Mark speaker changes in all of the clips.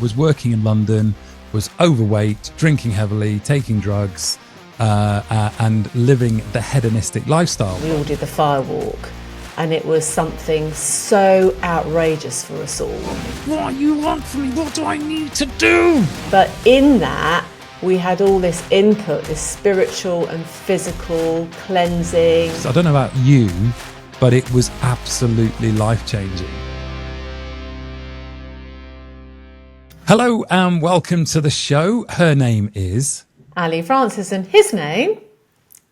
Speaker 1: was working in London, was overweight, drinking heavily, taking drugs, and living the hedonistic lifestyle.
Speaker 2: We all did the fire walk, and it was something so outrageous for us all.
Speaker 1: What you want from me? What do I need to do?
Speaker 2: But in that, we had all this input, this spiritual and physical cleansing.
Speaker 1: I don't know about you, but it was absolutely life-changing. Hello and welcome to the show. Her name is
Speaker 2: Ali Francis, and his name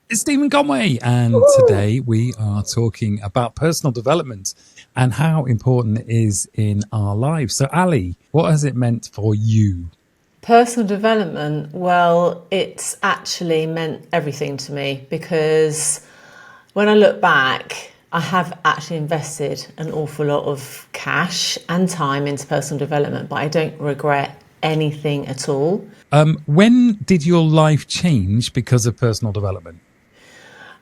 Speaker 1: is Stephen Conway. And today we are talking about personal development and how important it is in our lives. So Ali, what has it meant for you?
Speaker 2: Personal development, well, it's actually meant everything to me, because when I look back, I have actually invested an awful lot of cash and time into personal development, but I don't regret anything at all.
Speaker 1: When did your life change because of personal development?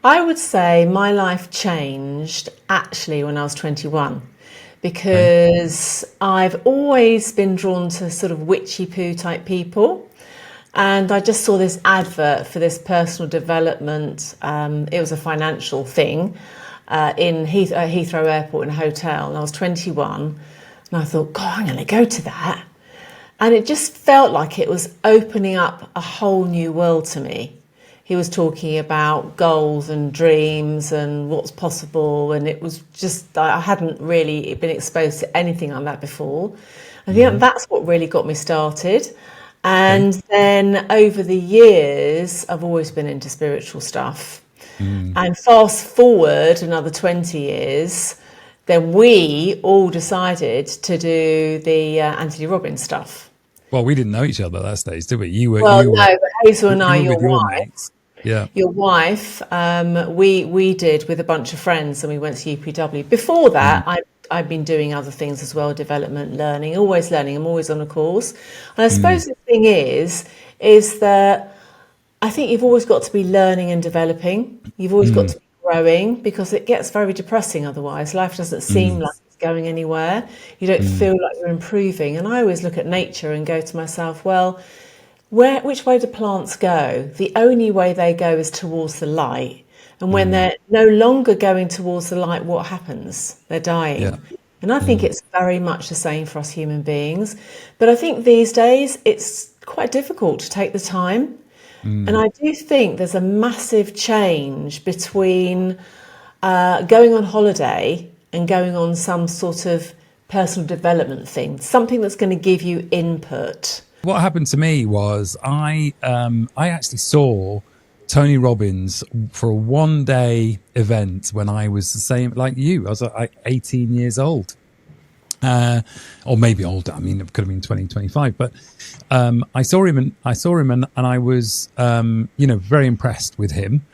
Speaker 2: I would say my life changed actually when I was 21. Because I've always been drawn to sort of witchy poo type people. And I just saw this advert for this personal development. It was a financial thing in Heathrow Airport in a hotel. And I was 21. And I thought, God, I'm going to go to that. And it just felt like it was opening up a whole new world to me. He was talking about goals and dreams and what's possible. And it was just, I hadn't really been exposed to anything like that before. I think that's what really got me started. And then over the years, I've always been into spiritual stuff. And fast forward another 20 years, then we all decided to do the Anthony Robbins stuff.
Speaker 1: Well, we didn't know each other at that stage, did we?
Speaker 2: No, but Hazel and I, your wife.
Speaker 1: Yeah.
Speaker 2: Your wife, we did with a bunch of friends, and we went to UPW. Before that, I've been doing other things as well, development, learning, always learning. I'm always on a course. And I suppose the thing is that I think you've always got to be learning and developing. You've always got to be growing, because it gets very depressing otherwise. Life doesn't seem like it's going anywhere. You don't feel like you're improving. And I always look at nature and go to myself, well, which way do plants go? The only way they go is towards the light. And when they're no longer going towards the light, what happens? They're dying. Yeah. And I think it's very much the same for us human beings. But I think these days it's quite difficult to take the time. And I do think there's a massive change between going on holiday and going on some sort of personal development thing, something that's going to give you input.
Speaker 1: What happened to me was I actually saw Tony Robbins for a one-day event when I was the same like you. I was like 18 years old. Or maybe older. I mean, it could have been 20, 25. But I saw him and I was, very impressed with him.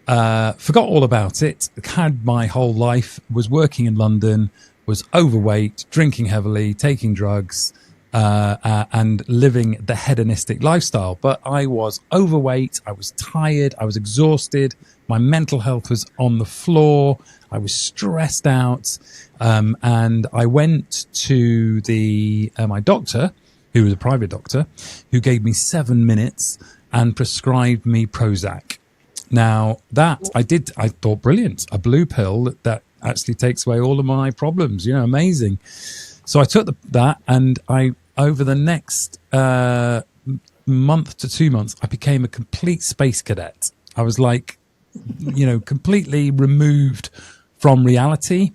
Speaker 1: Forgot all about it. Had my whole life. Was working in London. Was overweight, drinking heavily, taking drugs, and living the hedonistic lifestyle. But I was overweight. I was tired. I was exhausted. My mental health was on the floor. I was stressed out. And I went to my doctor, who was a private doctor, who gave me 7 minutes and prescribed me Prozac. Now that I thought brilliant, a blue pill that actually takes away all of my problems, amazing. So I took that, and over the next month to 2 months, I became a complete space cadet. I was like, completely removed from reality.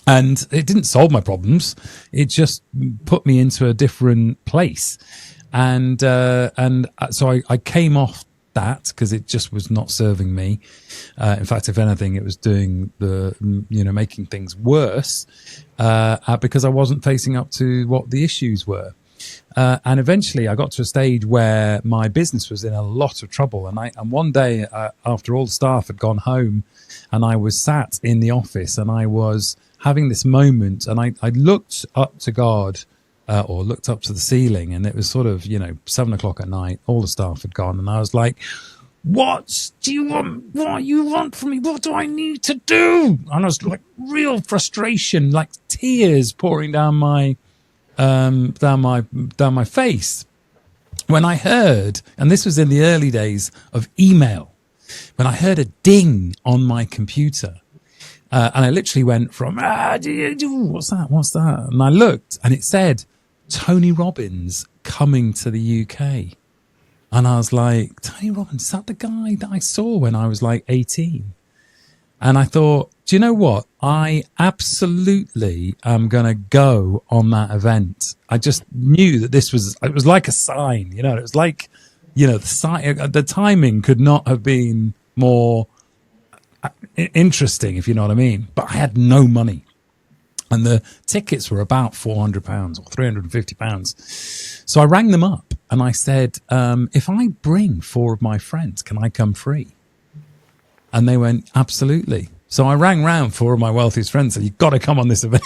Speaker 1: And it didn't solve my problems. It just put me into a different place. And so I came off that because it just was not serving me. In fact, if anything, it was doing making things worse, because I wasn't facing up to what the issues were. And eventually I got to a stage where my business was in a lot of trouble. And one day, after all the staff had gone home, and I was sat in the office, and I was having this moment, and I looked up to God, or looked up to the ceiling, and it was sort of, 7 o'clock at night, all the staff had gone. And I was like, what do you want? What you want from me? What do I need to do? And I was like, real frustration, like tears pouring down my down my face when I heard, and this was in the early days of email, when I heard a ding on my computer. And I literally went from, what's that? And I looked and it said, Tony Robbins coming to the UK. And I was like, Tony Robbins, is that the guy that I saw when I was like 18? And I thought, do you know what? I absolutely am going to go on that event. I just knew that it was like a sign, it was like, the timing could not have been more interesting, if you know what I mean. But I had no money. And the tickets were about £400 or £350. So I rang them up and I said, if I bring 4 of my friends, can I come free? And they went, absolutely. So I rang round 4 of my wealthiest friends and said, you've got to come on this event.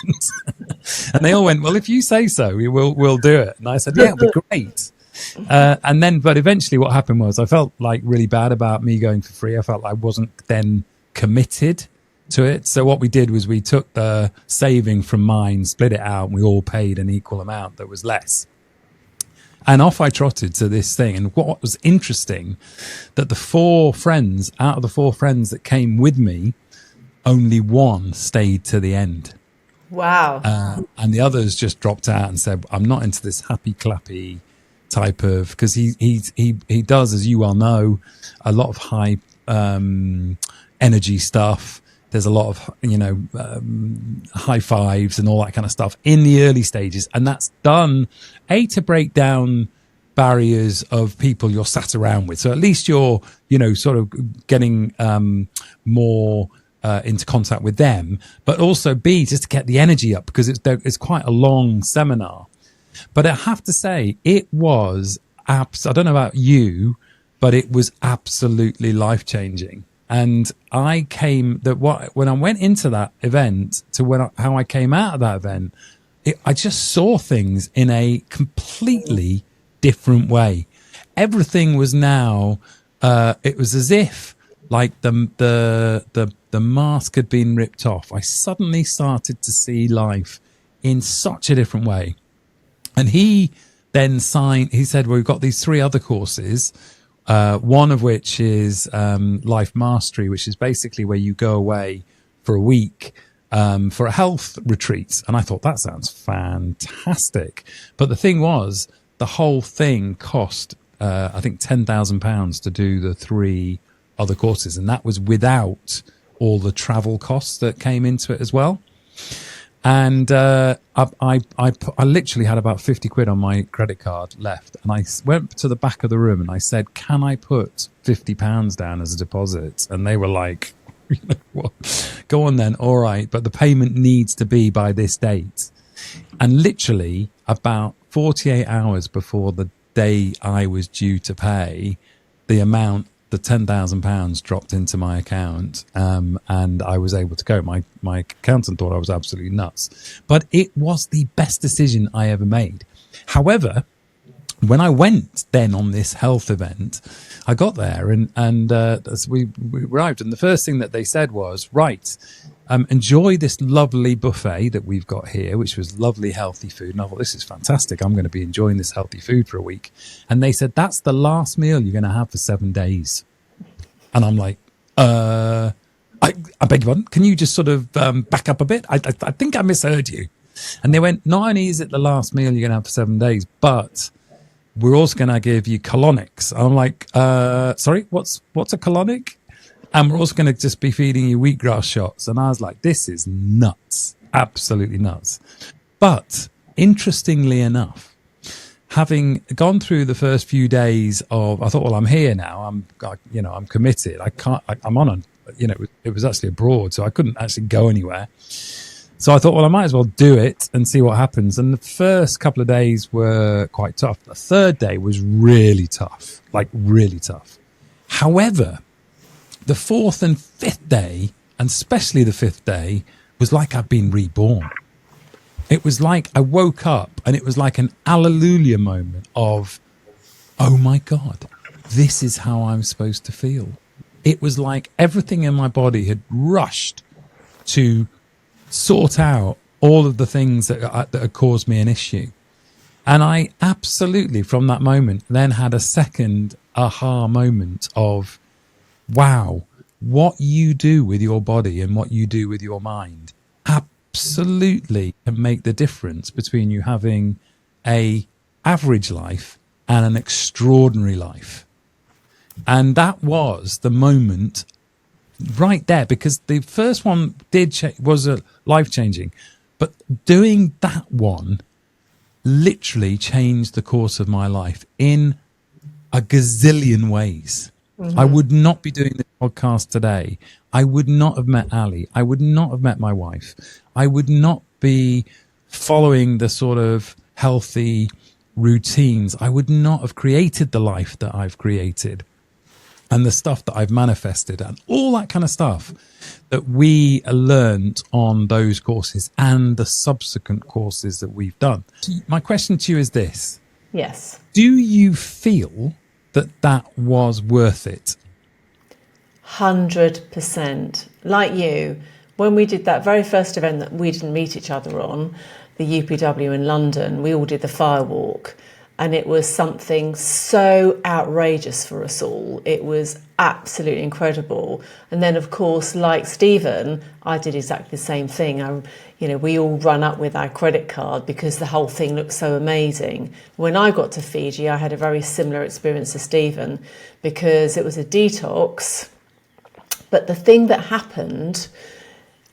Speaker 1: And they all went, well, if you say so, we'll do it. And I said, yeah, it'll be great. But eventually what happened was I felt like really bad about me going for free. I felt like I wasn't then committed to it. So what we did was we took the saving from mine, split it out, and we all paid an equal amount that was less. And off I trotted to this thing. And what was interesting, that out of the 4 friends that came with me, only 1 stayed to the end.
Speaker 2: Wow.
Speaker 1: And the others just dropped out and said, I'm not into this happy clappy type of, because he does, as you well know, a lot of high energy stuff. There's a lot of, high fives and all that kind of stuff in the early stages. And that's done, to break down barriers of people you're sat around with. So at least you're, sort of getting more into contact with them, but also B, just to get the energy up, because it's quite a long seminar. But I have to say, it was, I don't know about you, but it was absolutely life-changing. And when I went into that event to how I came out of that event, I just saw things in a completely different way. Everything was now, it was as if like the mask had been ripped off. I suddenly started to see life in such a different way. And he then he said, well, we've got these 3 other courses. One of which is Life Mastery, which is basically where you go away for a week for a health retreat. And I thought, that sounds fantastic. But the thing was, the whole thing cost, I think, £10,000 to do the 3 other courses. And that was without all the travel costs that came into it as well. And I literally had about 50 quid on my credit card left. And I went to the back of the room and I said, can I put £50 down as a deposit? And they were like, what? Go on then. All right. But the payment needs to be by this date. And literally about 48 hours before the day I was due to pay, the £10,000 dropped into my account, and I was able to go. My accountant thought I was absolutely nuts, but it was the best decision I ever made. However, when I went then on this health event, I got there and as we arrived, and the first thing that they said was, right, enjoy this lovely buffet that we've got here, which was lovely, healthy food. And I thought, this is fantastic. I'm going to be enjoying this healthy food for a week. And they said, that's the last meal you're going to have for 7 days. And I'm like, I beg your pardon. Can you just sort of back up a bit? I think I misheard you. And they went, not only is it the last meal you're going to have for 7 days, but we're also going to give you colonics. And I'm like, sorry, what's a colonic? And we're also going to just be feeding you wheatgrass shots. And I was like, this is nuts, absolutely nuts. But interestingly enough, having gone through the first few days I thought, well, I'm here now. I'm committed. I'm on it was actually abroad, so I couldn't actually go anywhere. So I thought, well, I might as well do it and see what happens. And the first couple of days were quite tough. The third day was really tough, like really tough. However, the 4th and 5th day, and especially the 5th day, was like I'd been reborn. It was like I woke up and it was like an alleluia moment of, oh my God, this is how I'm supposed to feel. It was like everything in my body had rushed to sort out all of the things that had caused me an issue. And I absolutely, from that moment, then had a second aha moment of, wow, what you do with your body and what you do with your mind absolutely can make the difference between you having a average life and an extraordinary life. And that was the moment right there, because the first one was a life changing, but doing that one literally changed the course of my life in a gazillion ways. I would not be doing this podcast today. I would not have met Ali. I would not have met my wife. I would not be following the sort of healthy routines. I would not have created the life that I've created and the stuff that I've manifested and all that kind of stuff that we learned on those courses and the subsequent courses that we've done. My question to you is this.
Speaker 2: Yes.
Speaker 1: Do you feel that was worth it?
Speaker 2: 100%. Like you, when we did that very first event that we didn't meet each other on, the UPW in London, we all did the firewalk, and it was something so outrageous for us all. It was absolutely incredible. And then, of course, like Stephen, I did exactly the same thing. We all run up with our credit card because the whole thing looked so amazing. When I got to Fiji, I had a very similar experience to Stephen because it was a detox. But the thing that happened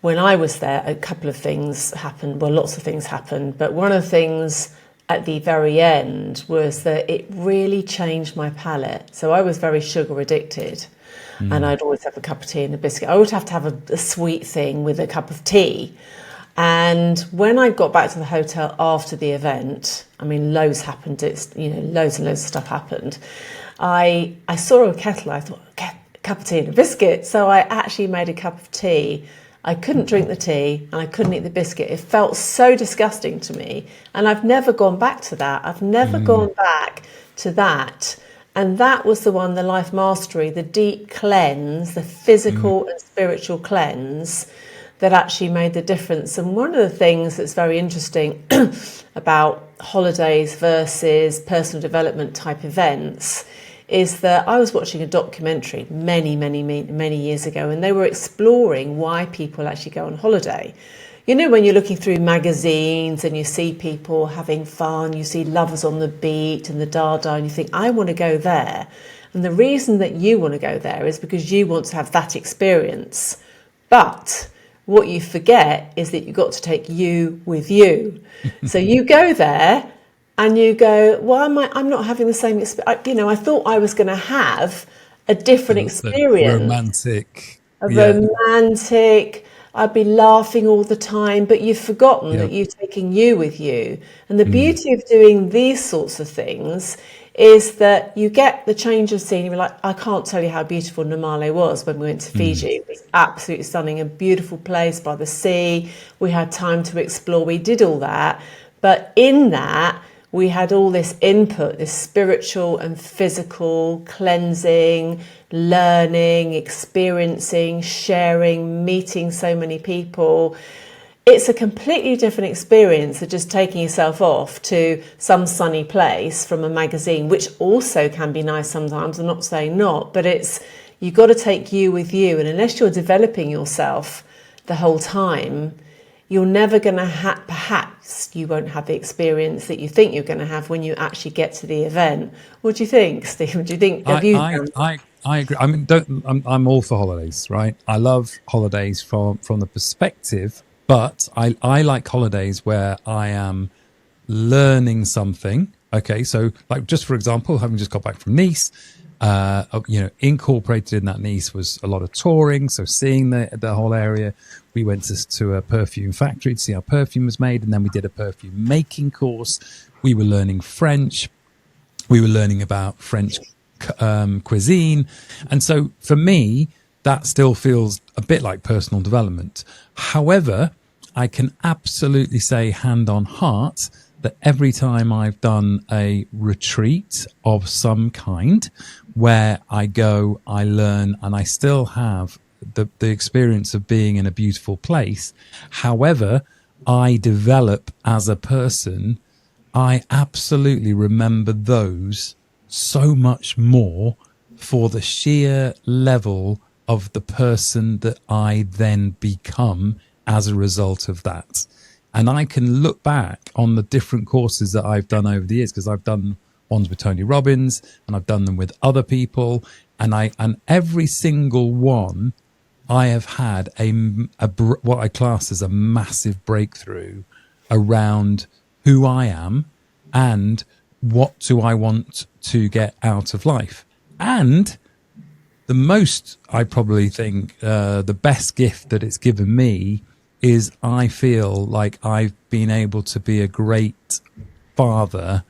Speaker 2: when I was there, a couple of things happened. Well, lots of things happened. But one of the things at the very end was that it really changed my palate. So I was very sugar addicted. And I'd always have a cup of tea and a biscuit. I would have to have a sweet thing with a cup of tea. And when I got back to the hotel after the event, I mean, loads happened. Loads and loads of stuff happened. I saw a kettle. I thought, okay, a cup of tea and a biscuit. So I actually made a cup of tea. I couldn't drink the tea and I couldn't eat the biscuit. It felt so disgusting to me. And I've never gone back to that. I've never gone back to that. And that was the one, the life mastery, the deep cleanse, the physical and spiritual cleanse that actually made the difference. And one of the things that's very interesting about holidays versus personal development type events is that I was watching a documentary many years ago, and they were exploring why people actually go on holiday. You know, when you're looking through magazines and you see people having fun, you see lovers on the beach and the dada, and you think, I want to go there. And the reason that you want to go there is because you want to have that experience. But what you forget is that you've got to take you with you. So you go there and you go, well, I'm not having the same experience. I thought I was going to have a different experience. Romantic. I'd be laughing all the time, but you've forgotten that you're taking you with you. And the beauty of doing these sorts of things is that you get the change of scenery. Like, I can't tell you how beautiful Namale was when we went to Fiji. It was absolutely stunning, a beautiful place by the sea. We had time to explore. We did all that. But in that, we had all this input, this spiritual and physical cleansing, learning, experiencing, sharing, meeting so many people. It's a completely different experience than just taking yourself off to some sunny place from a magazine, which also can be nice sometimes. I'm not saying not, but you've got to take you with you. And unless you're developing yourself the whole time, you're never going to perhaps you won't have the experience that you think you're going to have when you actually get to the event. What do you think, Stephen? Do you think?
Speaker 1: I agree. I mean, I'm all for holidays, right? I love holidays from the perspective, but I like holidays where I am learning something. Okay, so like just for example, having just got back from Nice, incorporated in that Nice was a lot of touring, so seeing the whole area. We went to a perfume factory to see how perfume was made, and then we did a perfume making course. We were learning French. We were learning about French cuisine. And so for me, that still feels a bit like personal development. However, I can absolutely say hand on heart that every time I've done a retreat of some kind where I go, I learn, and I still have the experience of being in a beautiful place. However, I develop as a person. I absolutely remember those so much more for the sheer level of the person that I then become as a result of that. And I can look back on the different courses that I've done over the years, because I've done ones with Tony Robbins and I've done them with other people. And every single one, I have had what I class as a massive breakthrough around who I am and what do I want to get out of life. And the most, I probably think, the best gift that it's given me is I feel like I've been able to be a great father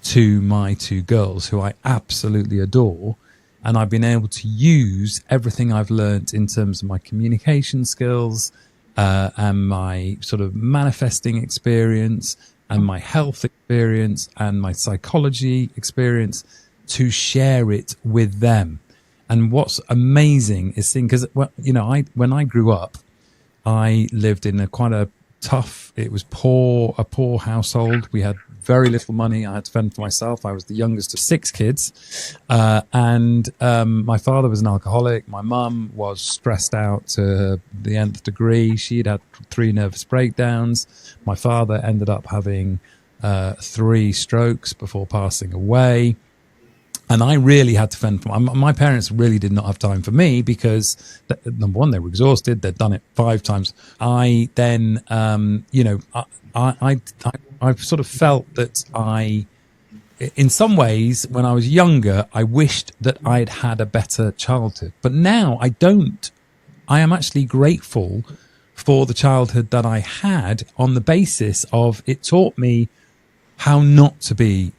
Speaker 1: to my two girls, who I absolutely adore. And I've been able to use everything I've learned in terms of my communication skills and my sort of manifesting experience and my health experience and my psychology experience to share it with them. And what's amazing is seeing, because, you know, when I grew up, I lived in quite a tough, it was a poor household. We had very little money. I had to fend for myself. I was the youngest of 6 kids. And my father was an alcoholic. My mum was stressed out to the nth degree. She'd had 3 nervous breakdowns. My father ended up having 3 strokes before passing away. And I really had to fend for my parents. Really did not have time for me because, number one, they were exhausted. They'd done it 5 times. I then, you know, I sort of felt that in some ways, when I was younger, I wished that I'd had a better childhood. But now I don't. I am actually grateful for the childhood that I had, on the basis of it taught me how not to be,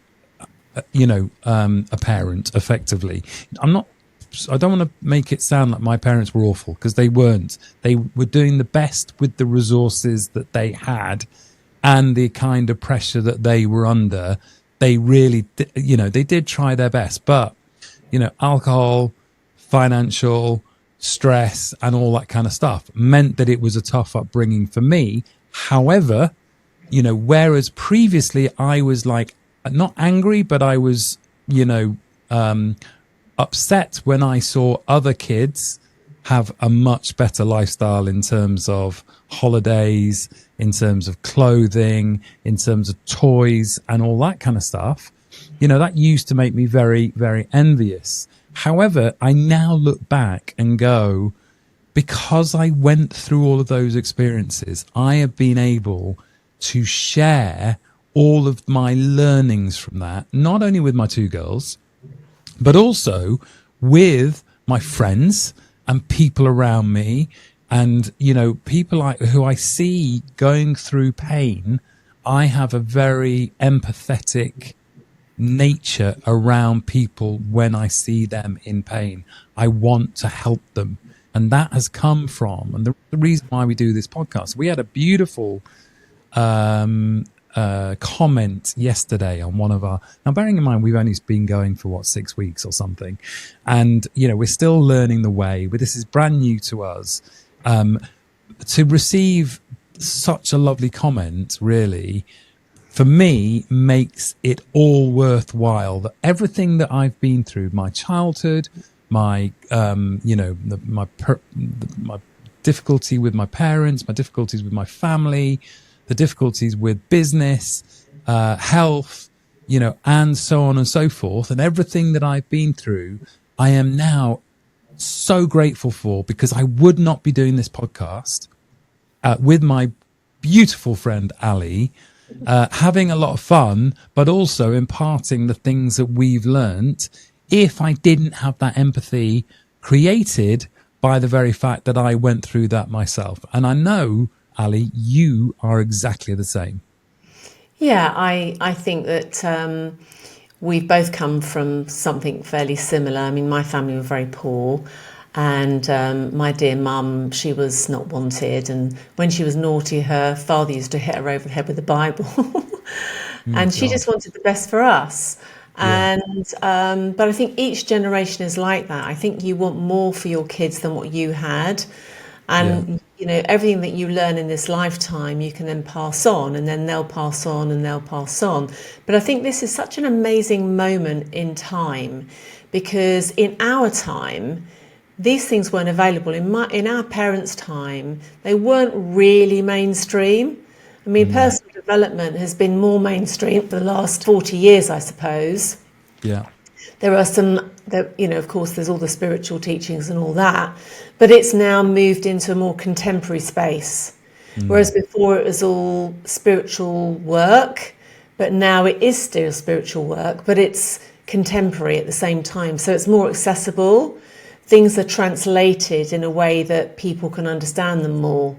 Speaker 1: you know, a parent effectively. I don't want to make it sound like my parents were awful, because they weren't. They were doing the best with the resources that they had and the kind of pressure that they were under. They really, you know, they did try their best, but, you know, alcohol, financial stress and all that kind of stuff meant that it was a tough upbringing for me. However, you know, whereas previously I was like, not angry, but I was, you know, upset when I saw other kids have a much better lifestyle in terms of holidays, in terms of clothing, in terms of toys and all that kind of stuff. You know, that used to make me very, very envious. However, I now look back and go, because I went through all of those experiences, I have been able to share all of my learnings from that, not only with my 2 girls, but also with my friends and people around me. And, you know, people who I see going through pain. I have a very empathetic nature around people when I see them in pain. I want to help them. And that has come from, and the reason why we do this podcast, we had a beautiful comment yesterday on one of our, now bearing in mind we've only been going for 6 weeks or something, and you know, we're still learning the way, but this is brand new to us. To receive such a lovely comment really, for me, makes it all worthwhile. That everything that I've been through, my childhood, my you know, my difficulty with my parents, my difficulties with my family, the difficulties with business, health, you know, and so on and so forth. And everything that I've been through, I am now so grateful for, because I would not be doing this podcast with my beautiful friend Ali, having a lot of fun, but also imparting the things that we've learnt, if I didn't have that empathy created by the very fact that I went through that myself. And I know, Ali, you are exactly the same.
Speaker 2: Yeah, I think that we've both come from something fairly similar. I mean, my family were very poor, and my dear mum, she was not wanted. And when she was naughty, her father used to hit her over the head with the Bible. And she just wanted the best for us.
Speaker 1: Yeah.
Speaker 2: And but I think each generation is like that. I think you want more for your kids than what you had.
Speaker 1: Yeah.
Speaker 2: And you know, everything that you learn in this lifetime, you can then pass on, and then they'll pass on and they'll pass on. But I think this is such an amazing moment in time, because in our time, these things weren't available. In our parents' time, they weren't really mainstream. I mean, personal development has been more mainstream for the last 40 years, I suppose.
Speaker 1: Yeah.
Speaker 2: There are some, you know, of course, there's all the spiritual teachings and all that, but it's now moved into a more contemporary space. Whereas before it was all spiritual work, but now it is still spiritual work, but it's contemporary at the same time. So it's more accessible. Things are translated in a way that people can understand them more.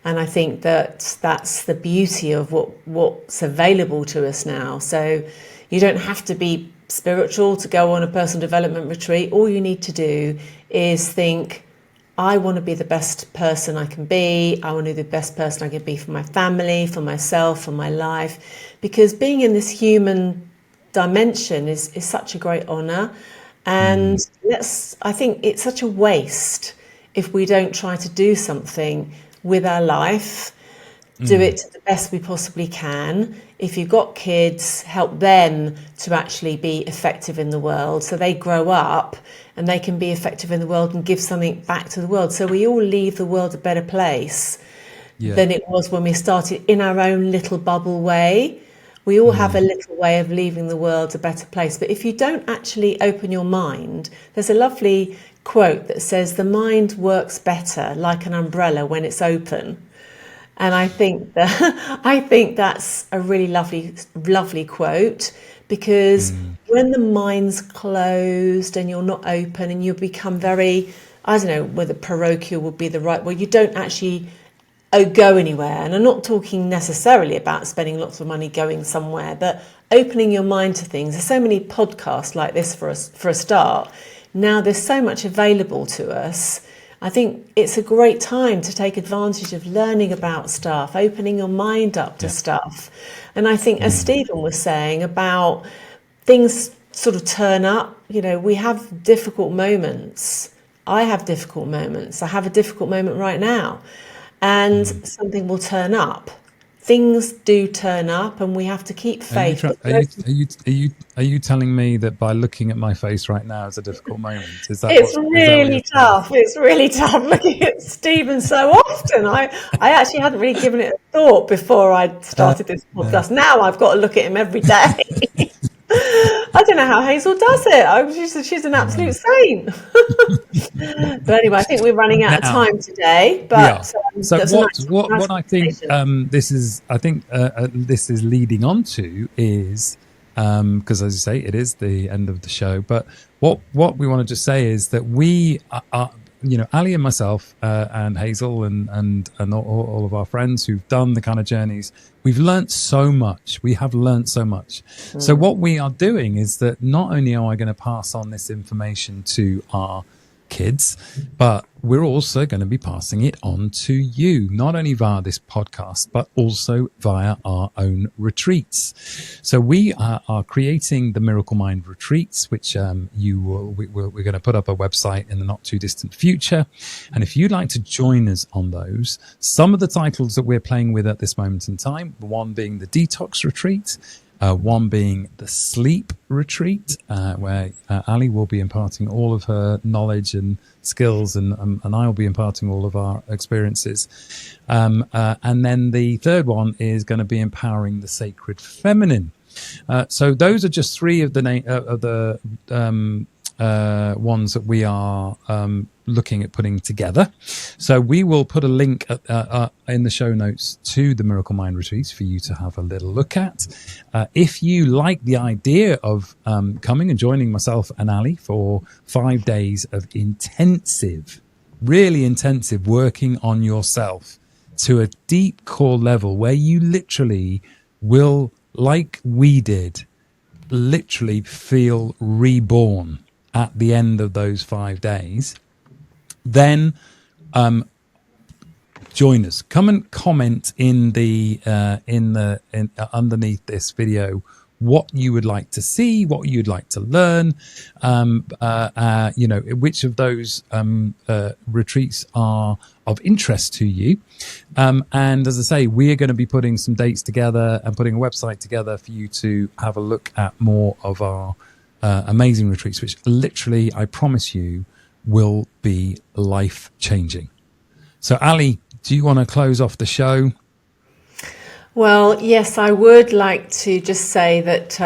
Speaker 2: And I think that that's the beauty of what's available to us now. So you don't have to be spiritual to go on a personal development retreat. All you need to do is think, I want to be the best person I can be. I want to be the best person I can be for my family, for myself, for my life. Because being in this human dimension is such a great honour. And I think it's such a waste if we don't try to do something with our life, do it to the best we possibly can. If you've got kids, help them to actually be effective in the world, so they grow up and they can be effective in the world and give something back to the world. So we all leave the world a better place than it was when we started, in our own little bubble way. We all have a little way of leaving the world a better place. But if you don't actually open your mind, there's a lovely quote that says, the mind works better like an umbrella when it's open. And I think that's a really lovely quote, because when the mind's closed and you're not open and you become very, I don't know whether parochial would be the right word, you don't actually go anywhere. And I'm not talking necessarily about spending lots of money going somewhere, but opening your mind to things. There's so many podcasts like this for a start. Now there's so much available to us. I think it's a great time to take advantage of learning about stuff, opening your mind up to stuff. And I think, as Stephen was saying, about things sort of turn up, you know, we have difficult moments. I have difficult moments. I have a difficult moment right now. And something will turn up. Things do turn up, and we have to keep faith.
Speaker 1: Are you telling me that by looking at my face right now is a difficult moment?
Speaker 2: It's really tough. It's really tough looking at Stephen so often. I actually hadn't really given it a thought before I started this podcast. Now I've got to look at him every day. I don't know how Hazel does it. She's an absolute saint. But anyway, I think we're running out of time today. But
Speaker 1: so what I think this is leading on to is, because as you say, it is the end of the show. But what we want to just say is that we are, you know, Ali and myself and Hazel and all of our friends who've done the kind of journeys, we've learnt so much. We have learnt so much. So what we are doing is that not only are I going to pass on this information to our kids, but we're also going to be passing it on to you, not only via this podcast, but also via our own retreats. So we are creating the Miracle Mind retreats, which we're going to put up a website in the not too distant future. And if you'd like to join us on those, some of the titles that we're playing with at this moment in time, one being the detox retreat, one being the sleep retreat, where Ali will be imparting all of her knowledge and skills, and I'll be imparting all of our experiences. And then the third one is going to be empowering the sacred feminine. So those are just three of the ones that we are looking at putting together. So we will put a link in the show notes to the Miracle Mind retreats for you to have a little look at. If you like the idea of coming and joining myself and Ali for 5 days of really intensive working on yourself to a deep core level, where you literally will, like we did, literally feel reborn at the end of those 5 days, then join us. Come and comment in underneath this video what you would like to see, what you'd like to learn, you know, which of those retreats are of interest to you. And as I say, we are going to be putting some dates together and putting a website together for you to have a look at more of our amazing retreats, which literally, I promise you, will be life-changing. So, Ali, do you want to close off the show?
Speaker 2: Well, yes, I would like to just say that,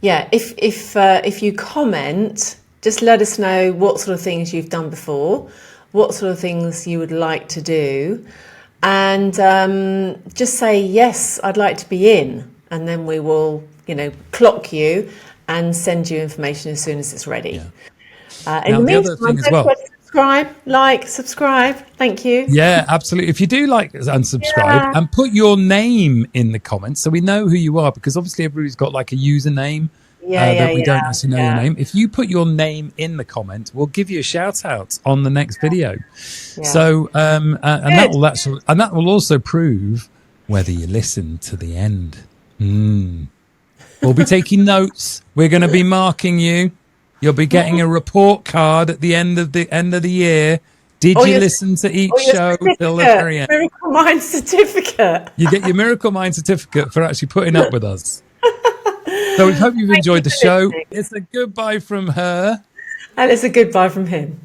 Speaker 2: if you comment, just let us know what sort of things you've done before, what sort of things you would like to do, and just say, yes, I'd like to be in, and then we will, clock you and send you information as soon as it's ready.
Speaker 1: Yeah.
Speaker 2: In
Speaker 1: Now,
Speaker 2: the
Speaker 1: the other
Speaker 2: meantime,
Speaker 1: thing as well.
Speaker 2: Subscribe. Thank you.
Speaker 1: Yeah, absolutely. If you do like and subscribe and put your name in the comments so we know who you are, because obviously everybody's got like a username that we don't actually know your name. If you put your name in the comment, we'll give you a shout out on the next video. Yeah. So and that will also prove whether you listen to the end. We'll be taking notes. We're going to be marking you. You'll be getting a report card at the end of the year. Did you listen to each show till the very end?
Speaker 2: Miracle Mind certificate.
Speaker 1: You get your Miracle Mind certificate for actually putting up with us. So we hope you've enjoyed the show. It's a goodbye from her.
Speaker 2: And it's a goodbye from him.